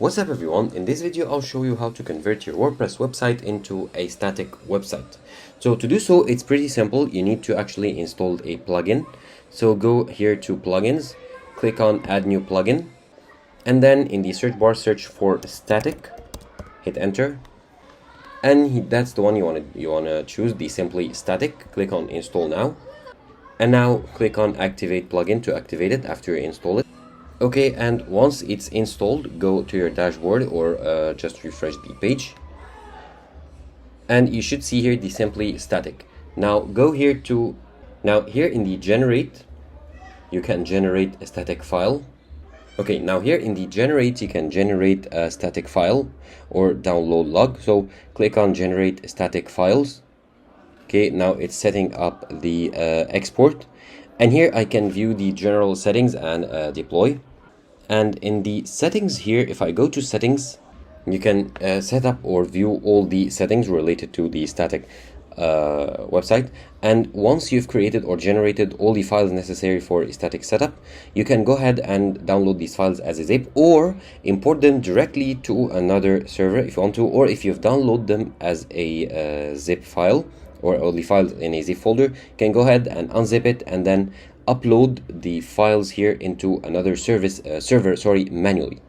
What's up everyone, in this video I'll show you how to convert your WordPress website into a static website. So to do so, it's pretty simple. You need to actually install a plugin. So go here to plugins, click on add new plugin, and then in the search bar search for static, hit enter, and that's the one you want to choose, the simply static. Click on install now, and now click on activate plugin to activate it after you install it. Okay, and once it's installed, go to your dashboard or just refresh the page. And you should see here the simply static. Now go here to, here in the generate, you can generate a static file. Okay, now here in the generate, you can generate a static file or download log. So click on generate static files. Okay, now it's setting up the export. And here I can view the general settings and deploy. And in the settings here, if I go to settings, you can set up or view all the settings related to the static website. And once you've created or generated all the files necessary for a static setup, you can go ahead and download these files as a zip or import them directly to another server if you want to, or if you've downloaded them as a zip file or all the files in a zip folder, you can go ahead and unzip it and then upload the files here into another server manually.